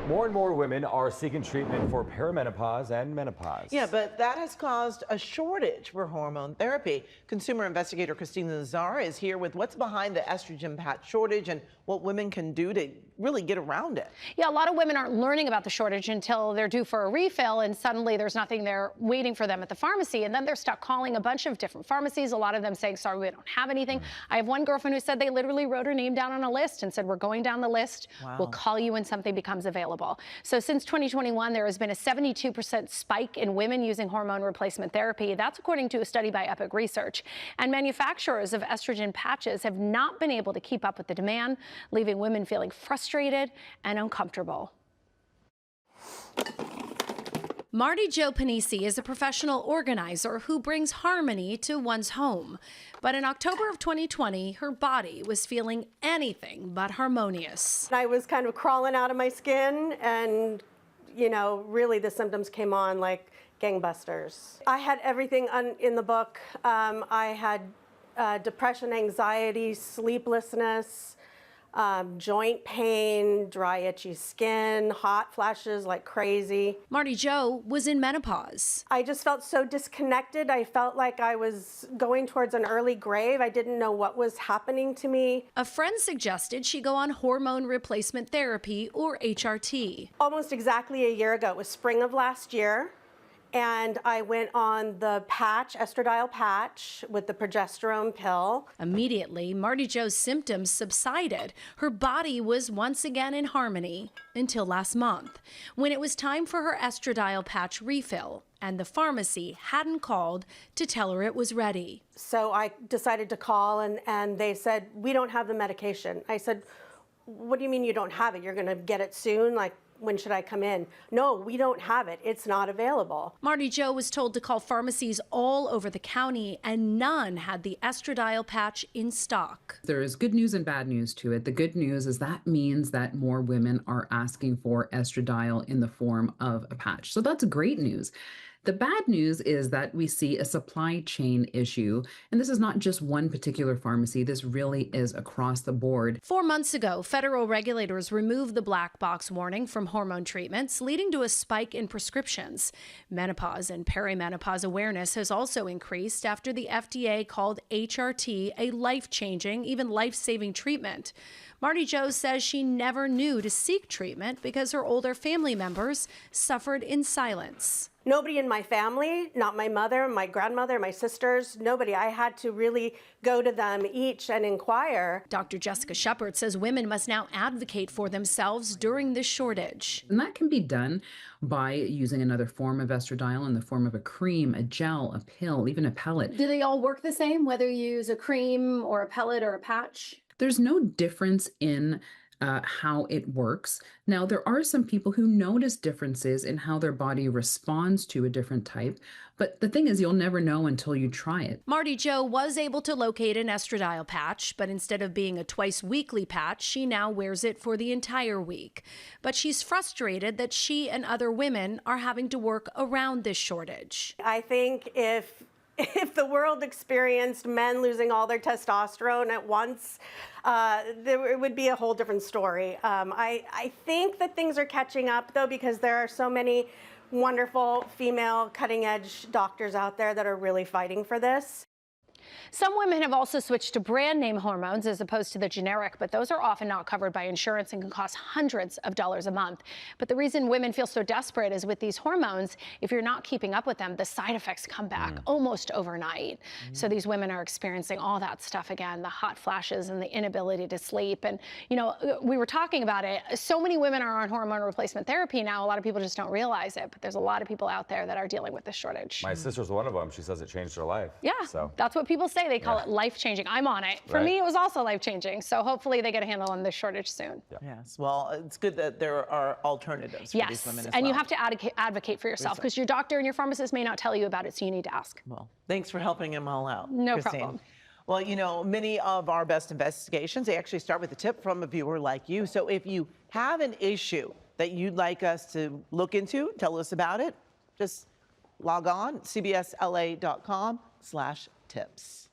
More and more women are seeking treatment for perimenopause and menopause. Yeah, but that has caused a shortage for hormone therapy. Consumer investigator Christina Nazar is here with what's behind the estrogen patch shortage and what women can do to really get around it. Yeah, a lot of women aren't learning about the shortage until they're due for a refill, and suddenly there's nothing there waiting for them at the pharmacy, and then they're stuck calling a bunch of different pharmacies, a lot of them saying, sorry, we don't have anything. I have one girlfriend who said they literally wrote her name down on a list and said, we're going down the list. Wow. We'll call you when something becomes available. So since 2021, there has been a 72% spike in women using hormone replacement therapy. That's according to a study by Epic Research. And manufacturers of estrogen patches have not been able to keep up with the demand, leaving women feeling frustrated and uncomfortable. Marty Jo Panisi is a professional organizer who brings harmony to one's home. But in October of 2020, her body was feeling anything but harmonious. I was kind of crawling out of my skin, and, you know, really the symptoms came on like gangbusters. I had everything in the book. I had depression, anxiety, sleeplessness, joint pain, dry, itchy skin, hot flashes like crazy. Marty Jo was in menopause. I just felt so disconnected. I felt like I was going towards an early grave. I didn't know what was happening to me. A friend suggested she go on hormone replacement therapy, or HRT. Almost exactly a year ago, it was spring of last year, and I went on the patch, estradiol patch, with the progesterone pill. Immediately, Marty Jo's symptoms subsided. Her body was once again in harmony until last month, when it was time for her estradiol patch refill, and the pharmacy hadn't called to tell her it was ready. So I decided to call, and they said, we don't have the medication. I said, what do you mean you don't have it? You're gonna get it soon? Like, when should I come in? No, we don't have it. It's not available. Marty Jo was told to call pharmacies all over the county, and none had the estradiol patch in stock. There is good news and bad news to it. The good news is that means that more women are asking for estradiol in the form of a patch. So that's great news. The bad news is that we see a supply chain issue, and this is not just one particular pharmacy. This really is across the board. 4 months ago, federal regulators removed the black box warning from hormone treatments, leading to a spike in prescriptions. Menopause and perimenopause awareness has also increased after the FDA called HRT a life-changing, even life-saving treatment. Marty Jo says she never knew to seek treatment because her older family members suffered in silence. Nobody in my family, not my mother, my grandmother, my sisters, nobody. I had to really go to them each and inquire. Dr. Jessica Shepard says women must now advocate for themselves during this shortage. And that can be done by using another form of estradiol in the form of a cream, a gel, a pill, even a pellet. Do they all work the same, whether you use a cream or a pellet or a patch? There's no difference in how it works. Now, there are some people who notice differences in how their body responds to a different type, but the thing is, you'll never know until you try it. Marty Jo was able to locate an estradiol patch, but instead of being a twice-weekly patch, she now wears it for the entire week. But she's frustrated that she and other women are having to work around this shortage. I think if the world experienced men losing all their testosterone at once, it would be a whole different story. I think that things are catching up, though, because there are so many wonderful female cutting-edge doctors out there that are really fighting for this. Some women have also switched to brand name hormones as opposed to the generic, but those are often not covered by insurance and can cost hundreds of dollars a month. But the reason women feel so desperate is with these hormones, if you're not keeping up with them, the side effects come back almost overnight. So these women are experiencing all that stuff again, the hot flashes and the inability to sleep. And, you know, we were talking about it. So many women are on hormone replacement therapy now. A lot of people just don't realize it, but there's a lot of people out there that are dealing with this shortage. My sister's one of them. She says it changed her life. Yeah, so that's what people say. They call it life-changing. I'm on it. For me, it was also life-changing. So hopefully they get a handle on this shortage soon. Yes, well, it's good that there are alternatives for these women as well. And you have to advocate for yourself because your doctor and your pharmacist may not tell you about it, so you need to ask. Well, thanks for helping them all out, No Christine. problem. Well, you know, many of our best investigations, they actually start with a tip from a viewer like you. So if you have an issue that you'd like us to look into, tell us about it, just log on, cbsla.com/tips.